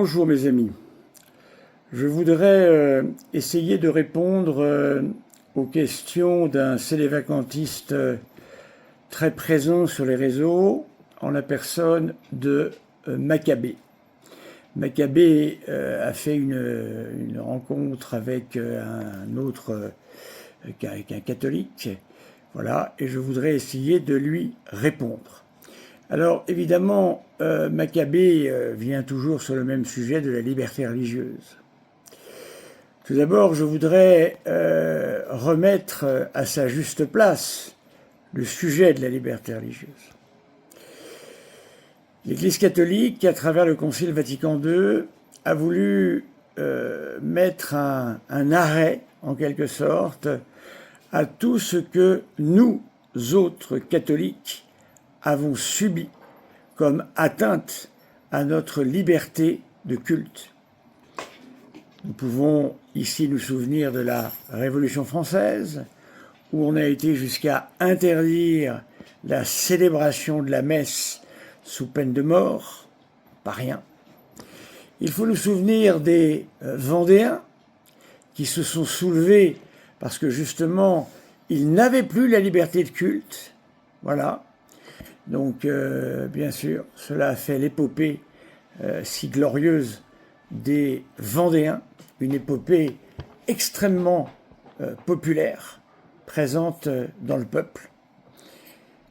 Bonjour mes amis, je voudrais essayer de répondre aux questions d'un sélévacantiste très présent sur les réseaux en la personne de Maccabée. Maccabée a fait une rencontre avec un autre, avec un catholique, voilà, et je voudrais essayer de lui répondre. Alors évidemment, Maccabée vient toujours sur le même sujet de la liberté religieuse. Tout d'abord, je voudrais remettre à sa juste place le sujet de la liberté religieuse. L'Église catholique, à travers le Concile Vatican II, a voulu mettre un arrêt, en quelque sorte, à tout ce que nous, autres catholiques, avons subi comme atteinte à notre liberté de culte. Nous pouvons ici nous souvenir de la Révolution française, où on a été jusqu'à interdire la célébration de la messe sous peine de mort, pas rien. Il faut nous souvenir des Vendéens qui se sont soulevés parce que justement, ils n'avaient plus la liberté de culte, voilà. Donc, bien sûr, cela a fait l'épopée si glorieuse des Vendéens, une épopée extrêmement populaire, présente dans le peuple.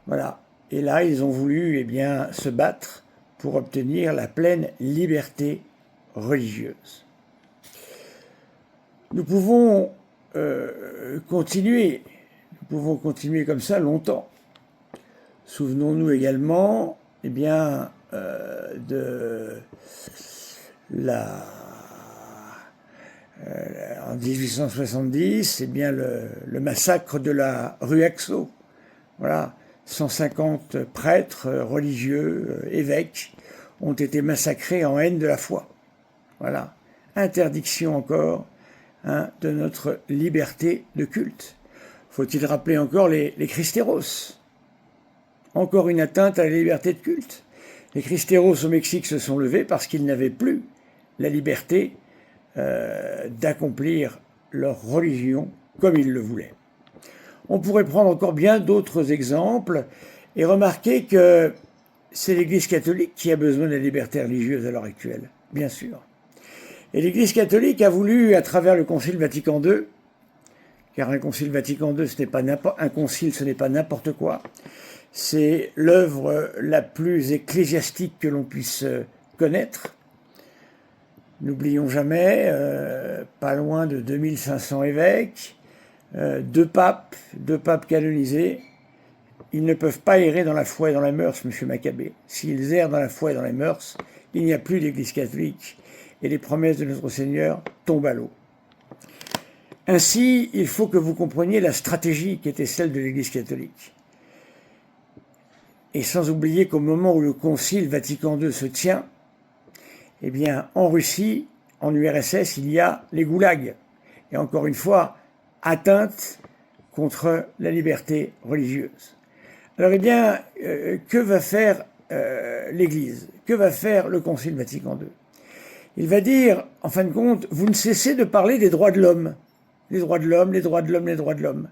Voilà. Et là, ils ont voulu se battre pour obtenir la pleine liberté religieuse. Nous pouvons continuer comme ça longtemps. Souvenons-nous également en 1870, le massacre de la rue Haxo. Voilà, 150 prêtres, religieux, évêques ont été massacrés en haine de la foi. Voilà, interdiction encore de notre liberté de culte. Faut-il rappeler encore les Cristeros? Encore une atteinte à la liberté de culte. Les Cristeros au Mexique se sont levés parce qu'ils n'avaient plus la liberté d'accomplir leur religion comme ils le voulaient. On pourrait prendre encore bien d'autres exemples et remarquer que c'est l'Église catholique qui a besoin de la liberté religieuse à l'heure actuelle, bien sûr. Et l'Église catholique a voulu, à travers le Concile Vatican II, car un Concile Vatican II, ce n'est pas n'importe quoi, c'est l'œuvre la plus ecclésiastique que l'on puisse connaître. N'oublions jamais, pas loin de 2500 évêques, deux papes canonisés. Ils ne peuvent pas errer dans la foi et dans la mœurs, M. Maccabée. S'ils errent dans la foi et dans les mœurs, il n'y a plus d'Église catholique et les promesses de notre Seigneur tombent à l'eau. Ainsi, il faut que vous compreniez la stratégie qui était celle de l'Église catholique. Et sans oublier qu'au moment où le Concile Vatican II se tient, en Russie, en URSS, il y a les goulags. Et encore une fois, atteinte contre la liberté religieuse. Alors, que va faire l'Église? Que va faire le Concile Vatican II? Il va dire, en fin de compte, vous ne cessez de parler des droits de l'homme. Les droits de l'homme, les droits de l'homme, les droits de l'homme.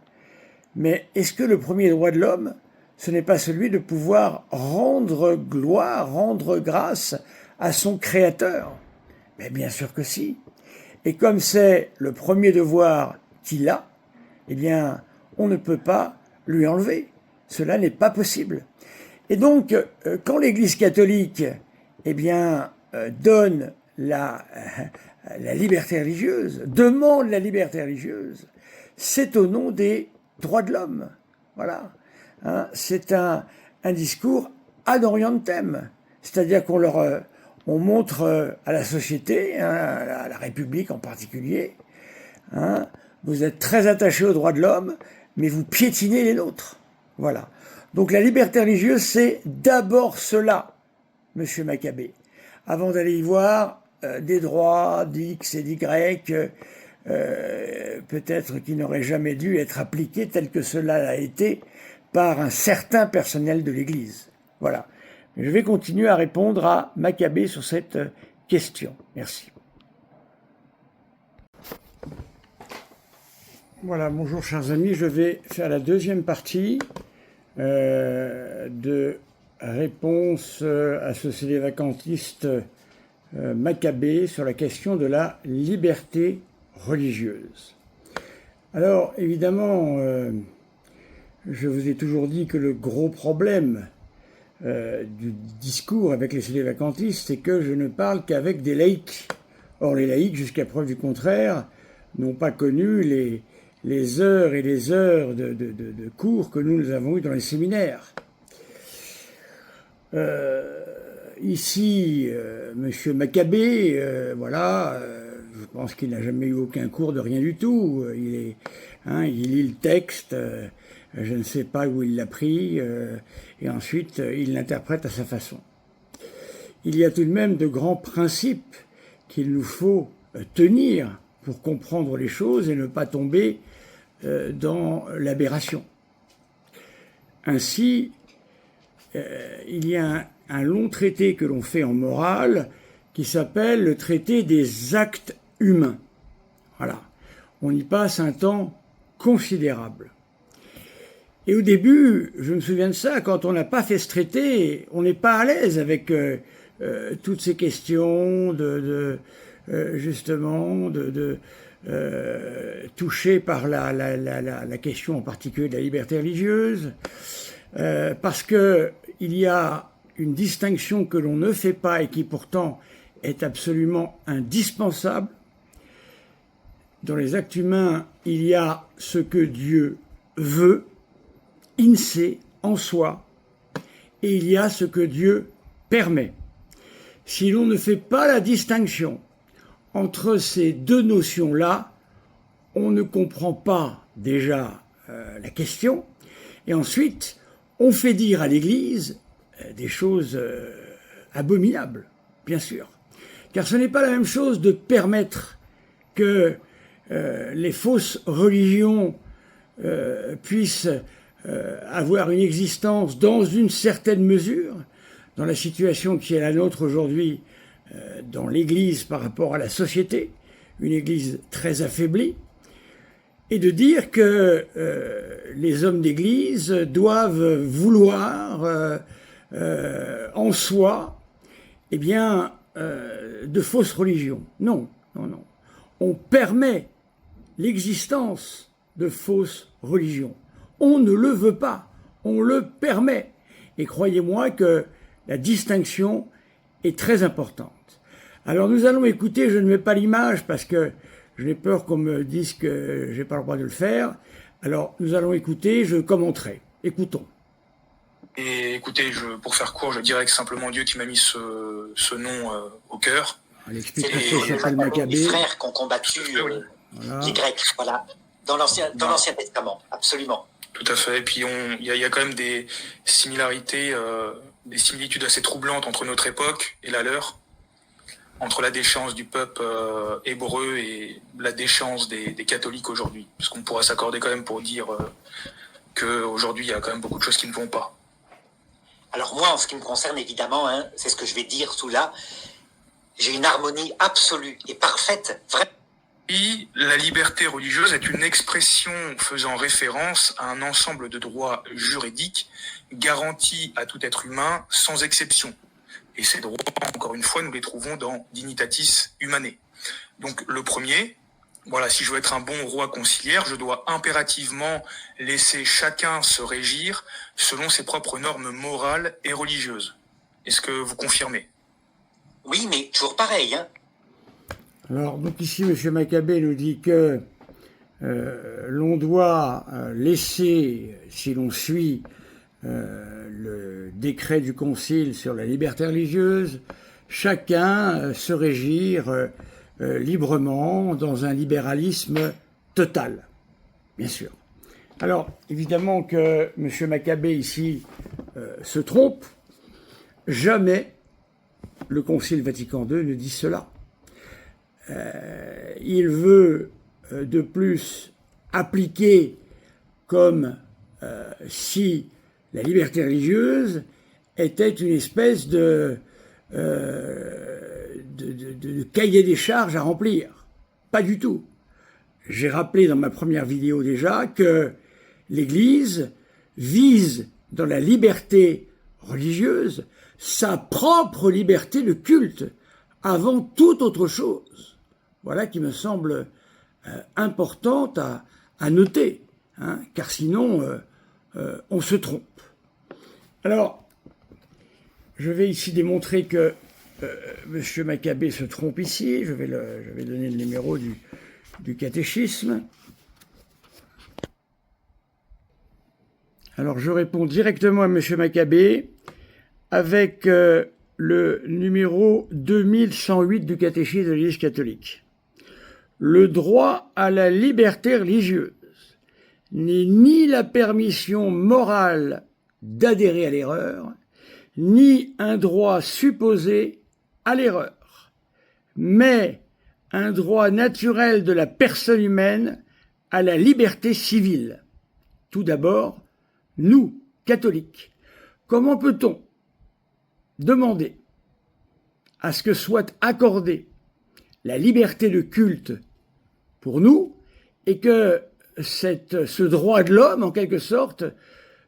Mais est-ce que le premier droit de l'homme, ce n'est pas celui de pouvoir rendre gloire, rendre grâce à son Créateur? Mais bien sûr que si. Et comme c'est le premier devoir qu'il a, on ne peut pas lui enlever. Cela n'est pas possible. Et donc, quand l'Église catholique, donne la liberté religieuse, demande la liberté religieuse, c'est au nom des droits de l'homme. Voilà. C'est un discours ad orientem, c'est-à-dire on montre à la société, à la République en particulier, vous êtes très attachés aux droits de l'homme, mais vous piétinez les nôtres. Voilà. Donc la liberté religieuse, c'est d'abord cela, M. Maccabée, avant d'aller y voir des droits d'X et d'Y, peut-être qui n'auraient jamais dû être appliqués tel que cela a été par un certain personnel de l'Église. Voilà. Je vais continuer à répondre à Maccabée sur cette questions. Merci. Voilà, bonjour chers amis, je vais faire la deuxième partie de réponse à ce CD vacantiste Maccabée sur la question de la liberté religieuse. Alors évidemment, je vous ai toujours dit que le gros problème du discours avec les CD vacantistes, c'est que je ne parle qu'avec des laïcs. Or les laïcs, jusqu'à preuve du contraire, n'ont pas connu les heures et les heures de cours que nous avons eus dans les séminaires. Ici, Monsieur Maccabée, voilà, je pense qu'il n'a jamais eu aucun cours de rien du tout. Il lit le texte, je ne sais pas où il l'a pris, et ensuite il l'interprète à sa façon. Il y a tout de même de grands principes qu'il nous faut tenir pour comprendre les choses et ne pas tomber dans l'aberration. Ainsi, il y a un long traité que l'on fait en morale qui s'appelle le traité des actes humains. Voilà. On y passe un temps considérable. Et au début, je me souviens de ça, quand on n'a pas fait ce traité, on n'est pas à l'aise avec toutes ces questions justement touchées par la question en particulier de la liberté religieuse, parce que il y a une distinction que l'on ne fait pas et qui pourtant est absolument indispensable. Dans les actes humains, il y a ce que Dieu veut, in se, en soi, et il y a ce que Dieu permet. Si l'on ne fait pas la distinction entre ces deux notions-là, on ne comprend pas déjà la question, et ensuite, on fait dire à l'Église des choses abominables, bien sûr. Car ce n'est pas la même chose de permettre que les fausses religions puissent avoir une existence dans une certaine mesure, dans la situation qui est la nôtre aujourd'hui, dans l'Église par rapport à la société, une Église très affaiblie, et de dire que les hommes d'Église doivent vouloir en soi, eh bien, de fausses religions. Non, non, non. On permet l'existence de fausses religions. On ne le veut pas, on le permet. Et croyez-moi que la distinction est très importante. Alors nous allons écouter, je ne mets pas l'image parce que j'ai peur qu'on me dise que je n'ai pas le droit de le faire. Alors nous allons écouter, je commenterai. Écoutons. Et écoutez, pour faire court, je dirais que c'est simplement Dieu qui m'a mis ce nom au cœur. L'explication s'appelle Maccabée. Les frères qui ont combattu les Grecs, voilà, dans l'Ancien Testament, absolument. Tout à fait. Et puis il y a quand même des similarités, des similitudes assez troublantes entre notre époque et la leur, entre la déchéance du peuple hébreu et la déchéance des catholiques aujourd'hui. Parce qu'on pourra s'accorder quand même pour dire qu'aujourd'hui, il y a quand même beaucoup de choses qui ne vont pas. Alors moi, en ce qui me concerne, évidemment, c'est ce que je vais dire sous là, j'ai une harmonie absolue et parfaite, vraiment. Et la liberté religieuse est une expression faisant référence à un ensemble de droits juridiques garantis à tout être humain sans exception. Et ces droits, encore une fois, nous les trouvons dans Dignitatis Humanae. Donc le premier, voilà, si je veux être un bon roi conciliaire, je dois impérativement laisser chacun se régir selon ses propres normes morales et religieuses. Est-ce que vous confirmez ? Oui, mais toujours pareil, Alors, donc ici, M. Maccabée nous dit que l'on doit laisser, si l'on suit le décret du Concile sur la liberté religieuse, chacun se régir librement dans un libéralisme total, bien sûr. Alors, évidemment que M. Maccabée ici se trompe, jamais le Concile Vatican II ne dit cela. Il veut de plus appliquer comme si la liberté religieuse était une espèce de cahier des charges à remplir. Pas du tout. J'ai rappelé dans ma première vidéo déjà que l'Église vise dans la liberté religieuse sa propre liberté de culte avant toute autre chose. Voilà qui me semble importante à noter, hein, car sinon on se trompe. Alors, je vais ici démontrer que M. Maccabée se trompe ici. Je vais donner le numéro du catéchisme. Alors, je réponds directement à M. Maccabée avec le numéro 2108 du catéchisme de l'Église catholique. Le droit à la liberté religieuse n'est ni la permission morale d'adhérer à l'erreur, ni un droit supposé à l'erreur, mais un droit naturel de la personne humaine à la liberté civile. Tout d'abord, nous, catholiques, comment peut-on demander à ce que soit accordée la liberté de culte pour nous et que ce droit de l'homme, en quelque sorte,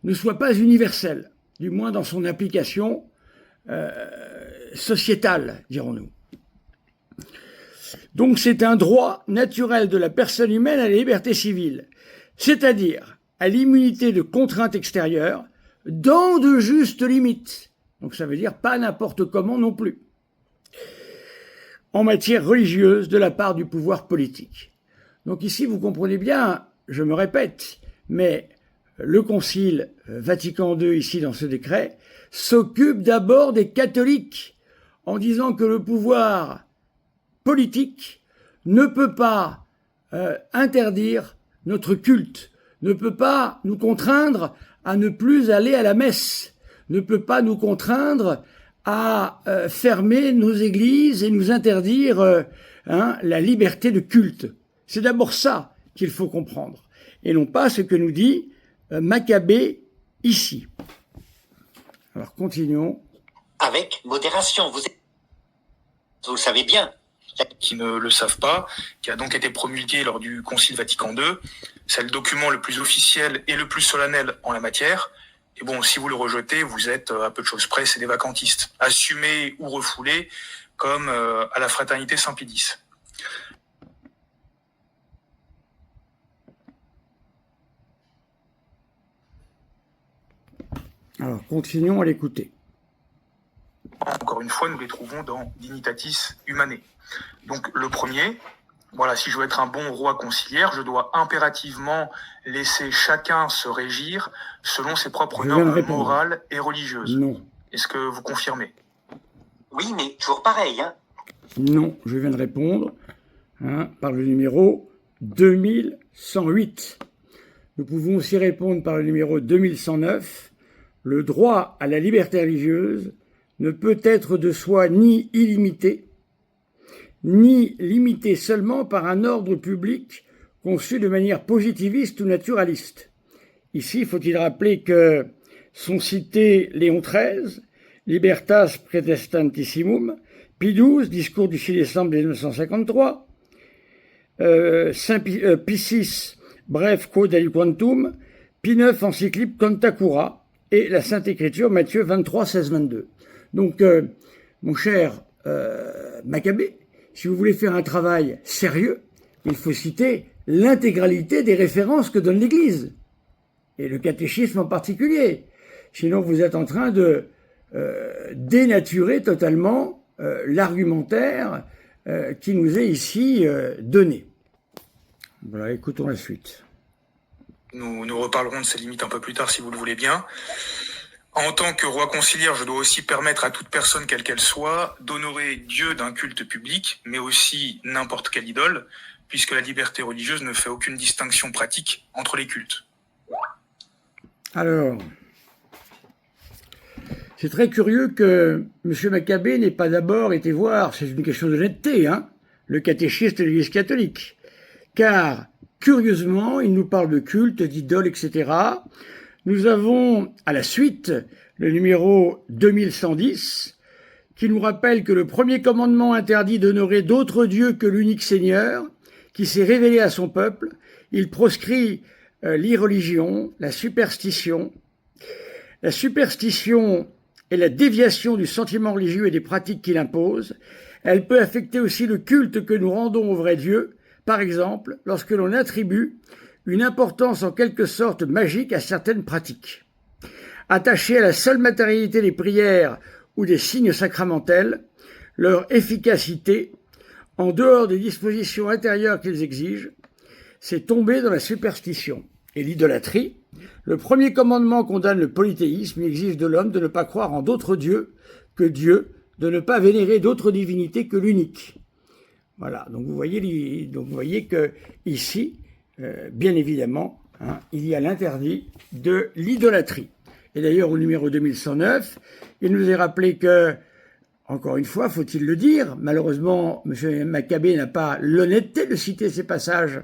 ne soit pas universel, du moins dans son application sociétale, dirons-nous. Donc c'est un droit naturel de la personne humaine à la liberté civile, c'est-à-dire à l'immunité de contraintes extérieures dans de justes limites. Donc ça veut dire pas n'importe comment non plus. En matière religieuse de la part du pouvoir politique. Donc ici, vous comprenez bien, je me répète, mais le Concile Vatican II, ici dans ce décret, s'occupe d'abord des catholiques en disant que le pouvoir politique ne peut pas interdire notre culte, ne peut pas nous contraindre à ne plus aller à la messe, ne peut pas nous contraindre à fermer nos églises et nous interdire la liberté de culte. C'est d'abord ça qu'il faut comprendre, et non pas ce que nous dit Maccabée ici. Alors continuons. Avec modération, vous le savez bien. Qui ne le savent pas, qui a donc été promulgué lors du Concile Vatican II. C'est le document le plus officiel et le plus solennel en la matière. Et bon, si vous le rejetez, vous êtes à peu de choses près, c'est des vacantistes, assumés ou refoulés, comme à la Fraternité Saint-Pédis. Alors, continuons à l'écouter. Encore une fois, nous les trouvons dans Dignitatis Humanae. Donc, le premier, voilà, si je veux être un bon roi conciliaire, je dois impérativement laisser chacun se régir selon ses propres normes morales et religieuses. Non. Est-ce que vous confirmez? Oui, mais toujours pareil, hein. Non, je viens de répondre par le numéro 2108. Nous pouvons aussi répondre par le numéro 2109. Le droit à la liberté religieuse ne peut être de soi ni illimité, ni limité seulement par un ordre public conçu de manière positiviste ou naturaliste. Ici, faut-il rappeler que sont cités Léon XIII, Libertas Praetestantissimum, Pie XII, discours du 6 décembre 1953, Pie VI, bref, Quod aliquantum, Pie IX, encyclique Conta Cura, et la Sainte Écriture, Matthieu 23, 16, 22. Donc, mon cher Maccabée, si vous voulez faire un travail sérieux, il faut citer l'intégralité des références que donne l'Église, et le catéchisme en particulier. Sinon, vous êtes en train de dénaturer totalement l'argumentaire qui nous est ici donné. Voilà, écoutons la suite. Nous reparlerons de ces limites un peu plus tard si vous le voulez bien. En tant que roi conciliaire, je dois aussi permettre à toute personne, quelle qu'elle soit, d'honorer Dieu d'un culte public, mais aussi n'importe quelle idole, puisque la liberté religieuse ne fait aucune distinction pratique entre les cultes. Alors, c'est très curieux que M. Maccabée n'ait pas d'abord été voir, c'est une question d'honnêteté, le catéchisme de l'Église catholique. Car, curieusement, il nous parle de culte, d'idoles, etc. Nous avons, à la suite, le numéro 2110, qui nous rappelle que le premier commandement interdit d'honorer d'autres dieux que l'unique Seigneur, qui s'est révélé à son peuple. Il proscrit l'irreligion, la superstition. La superstition est la déviation du sentiment religieux et des pratiques qu'il impose. Elle peut affecter aussi le culte que nous rendons au vrai Dieu, par exemple lorsque l'on attribue une importance en quelque sorte magique à certaines pratiques. Attachées à la seule matérialité des prières ou des signes sacramentels, leur efficacité, en dehors des dispositions intérieures qu'ils exigent, c'est tomber dans la superstition et l'idolâtrie. Le premier commandement condamne le polythéisme, il exige de l'homme de ne pas croire en d'autres dieux que Dieu, de ne pas vénérer d'autres divinités que l'unique. Voilà, donc vous voyez que ici, bien évidemment, il y a l'interdit de l'idolâtrie. Et d'ailleurs, au numéro 2109, il nous est rappelé que, encore une fois, faut-il le dire, malheureusement, M. Maccabée n'a pas l'honnêteté de citer ces passages.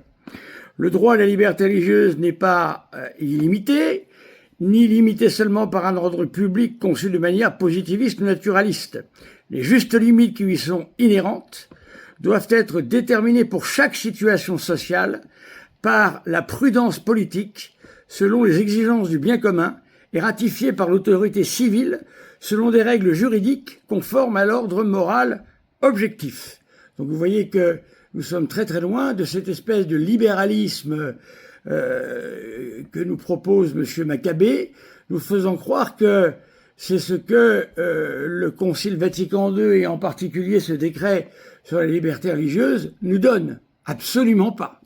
Le droit à la liberté religieuse n'est pas illimité, ni limité seulement par un ordre public conçu de manière positiviste ou naturaliste. Les justes limites qui lui sont inhérentes doivent être déterminées pour chaque situation sociale par la prudence politique, selon les exigences du bien commun, et ratifiées par l'autorité civile selon des règles juridiques conformes à l'ordre moral objectif. Donc vous voyez que nous sommes très très loin de cette espèce de libéralisme que nous propose M. Maccabée, nous faisant croire que c'est ce que le Concile Vatican II, et en particulier ce décret sur la liberté religieuse, nous donne. Absolument pas.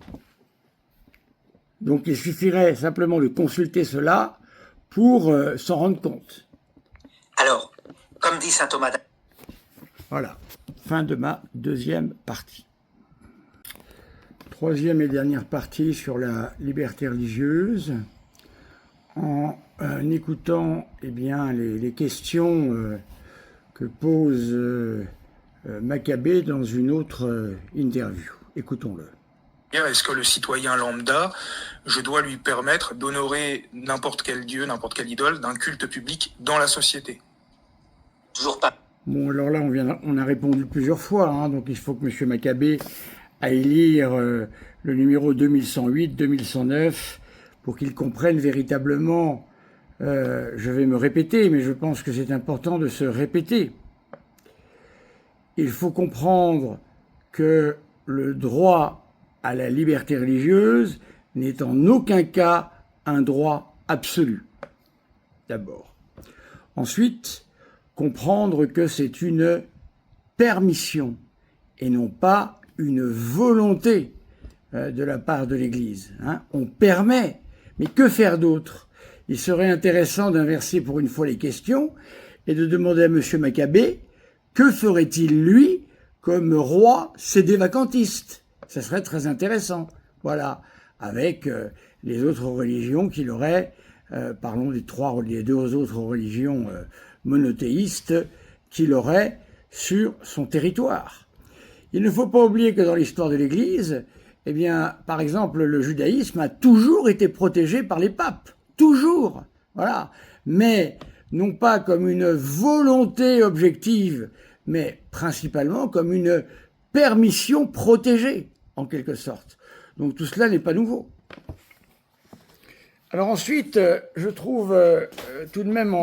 Donc il suffirait simplement de consulter cela pour s'en rendre compte. Alors, comme dit saint Thomas d'Aquin. Voilà, fin de ma deuxième partie. Troisième et dernière partie sur la liberté religieuse, en écoutant les questions que pose Maccabée dans une autre interview. Écoutons-le. Est-ce que le citoyen lambda, je dois lui permettre d'honorer n'importe quel dieu, n'importe quelle idole, d'un culte public dans la société? Toujours pas. Bon, alors là, on a répondu plusieurs fois, donc il faut que M. Maccabée aille lire le numéro 2108, 2109, pour qu'il comprenne véritablement, je vais me répéter, mais je pense que c'est important de se répéter. Il faut comprendre que le droit à la liberté religieuse n'est en aucun cas un droit absolu, d'abord. Ensuite, comprendre que c'est une permission et non pas une volonté de la part de l'Église. On permet, mais que faire d'autre? Il serait intéressant d'inverser pour une fois les questions et de demander à M. Maccabée que ferait-il, lui, comme roi sédévacantiste. Ça serait très intéressant, voilà, avec les autres religions qu'il aurait, parlons des deux autres religions monothéistes qu'il aurait sur son territoire. Il ne faut pas oublier que dans l'histoire de l'Église, par exemple, le judaïsme a toujours été protégé par les papes, toujours, voilà, mais non pas comme une volonté objective, mais principalement comme une permission protégée, en quelque sorte. Donc tout cela n'est pas nouveau. Alors ensuite, je trouve tout de même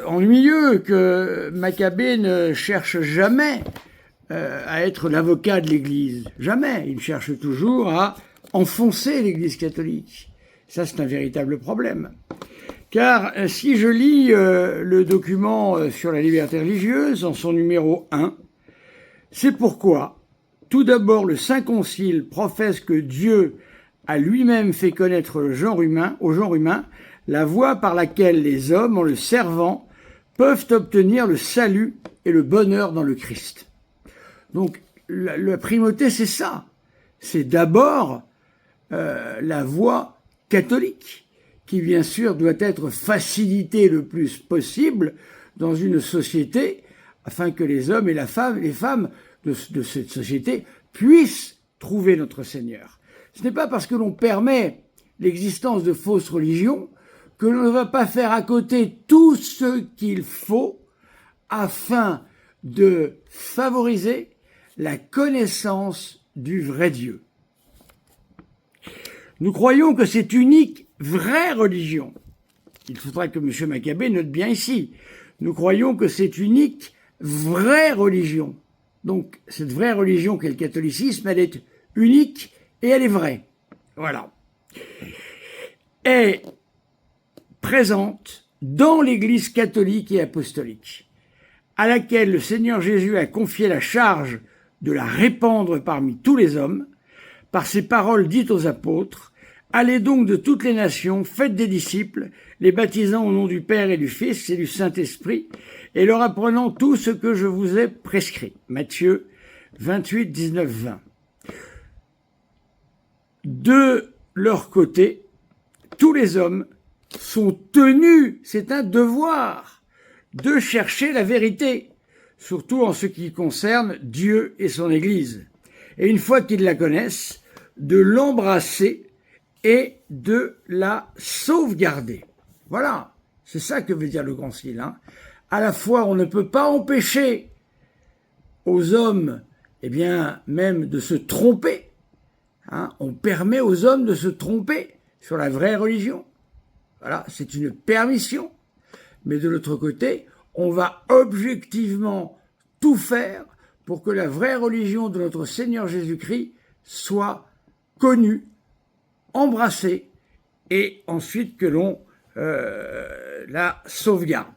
ennuyeux que Maccabée ne cherche jamais à être l'avocat de l'Église. Jamais. Il cherche toujours à enfoncer l'Église catholique. Ça, c'est un véritable problème. Car si je lis le document sur la liberté religieuse, en son numéro 1, c'est pourquoi, tout d'abord, le Saint Concile professe que Dieu a lui-même fait connaître au genre humain la voie par laquelle les hommes, en le servant, peuvent obtenir le salut et le bonheur dans le Christ. Donc, la primauté, c'est ça. C'est d'abord la voie catholique, qui bien sûr doit être facilitée le plus possible dans une société, afin que les hommes et les femmes de cette société puissent trouver notre Seigneur. Ce n'est pas parce que l'on permet l'existence de fausses religions que l'on ne va pas faire à côté tout ce qu'il faut afin de favoriser la connaissance du vrai Dieu. Nous croyons que cette unique vraie religion, il faudra que M. Maccabée note bien ici, nous croyons que cette unique vraie religion, donc cette vraie religion qu'est le catholicisme, elle est unique et elle est vraie. Voilà. Est présente dans l'Église catholique et apostolique, à laquelle le Seigneur Jésus a confié la charge de la répandre parmi tous les hommes, par ses paroles dites aux apôtres, « Allez donc de toutes les nations, faites des disciples, les baptisant au nom du Père et du Fils et du Saint-Esprit, et leur apprenant tout ce que je vous ai prescrit. » Matthieu 28, 19, 20. De leur côté, tous les hommes sont tenus, c'est un devoir, de chercher la vérité, surtout en ce qui concerne Dieu et son Église. Et une fois qu'ils la connaissent, de l'embrasser et de la sauvegarder. Voilà, c'est ça que veut dire le Concile. À la fois, on ne peut pas empêcher aux hommes, même de se tromper. On permet aux hommes de se tromper sur la vraie religion. Voilà, c'est une permission. Mais de l'autre côté, on va objectivement tout faire pour que la vraie religion de notre Seigneur Jésus-Christ soit connue, embrassée, et ensuite que l'on la sauvegarde.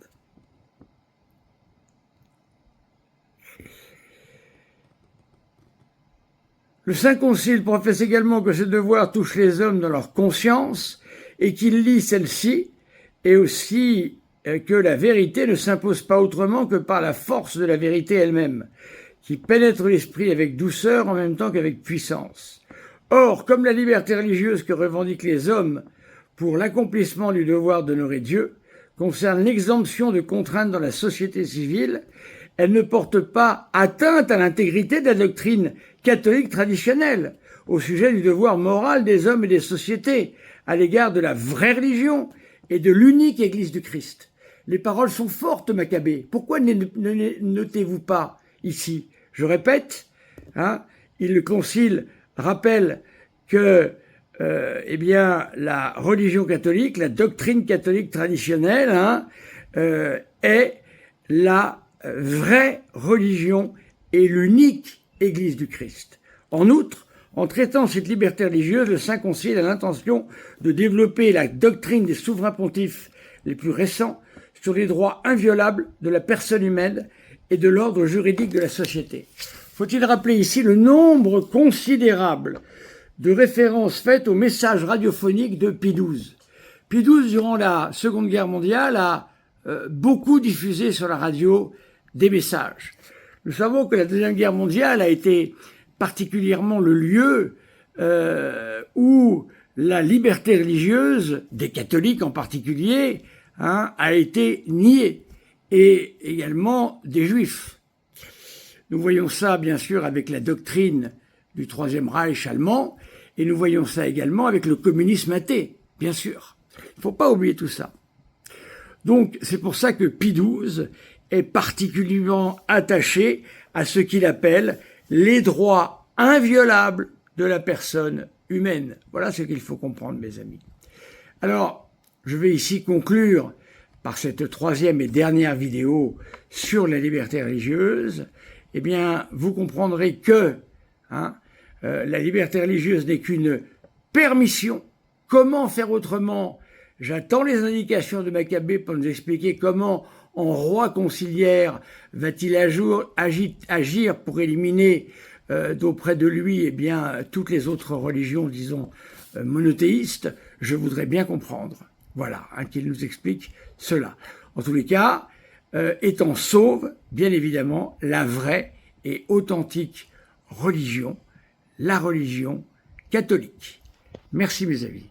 Le Saint Concile professe également que ce devoir touche les hommes dans leur conscience et qu'il lie celle-ci, et aussi que la vérité ne s'impose pas autrement que par la force de la vérité elle-même, qui pénètre l'esprit avec douceur en même temps qu'avec puissance. Or, comme la liberté religieuse que revendiquent les hommes pour l'accomplissement du devoir d'honorer Dieu concerne l'exemption de contraintes dans la société civile, elle ne porte pas atteinte à l'intégrité de la doctrine catholique traditionnelle au sujet du devoir moral des hommes et des sociétés à l'égard de la vraie religion et de l'unique Église du Christ. Les paroles sont fortes, Maccabée. Pourquoi ne les notez-vous pas ici? Je répète, le Concile rappelle que la religion catholique, la doctrine catholique traditionnelle est la vraie religion et l'unique Église du Christ. En outre, en traitant cette liberté religieuse, le Saint Concile a l'intention de développer la doctrine des souverains pontifes les plus récents sur les droits inviolables de la personne humaine et de l'ordre juridique de la société. Faut-il rappeler ici le nombre considérable de références faites au message radiophonique de Pie XII. Pie XII, durant la Seconde Guerre mondiale, a beaucoup diffusé sur la radio des messages. Nous savons que la Deuxième Guerre mondiale a été particulièrement le lieu où la liberté religieuse, des catholiques en particulier, a été niée, et également des juifs. Nous voyons ça, bien sûr, avec la doctrine du Troisième Reich allemand, et nous voyons ça également avec le communisme athée, bien sûr. Il ne faut pas oublier tout ça. Donc, c'est pour ça que Pie XII est particulièrement attaché à ce qu'il appelle les droits inviolables de la personne humaine. Voilà ce qu'il faut comprendre, mes amis. Alors, je vais ici conclure par cette troisième et dernière vidéo sur la liberté religieuse. Eh bien, vous comprendrez que la liberté religieuse n'est qu'une permission. Comment faire autrement? J'attends les indications de Maccabée pour nous expliquer comment, en roi conciliaire, va-t-il agir pour éliminer d'auprès de lui toutes les autres religions, disons, monothéistes. Je voudrais bien comprendre. Voilà, qu'il nous explique cela. En tous les cas, étant sauve, bien évidemment, la vraie et authentique religion, la religion catholique. Merci mes amis.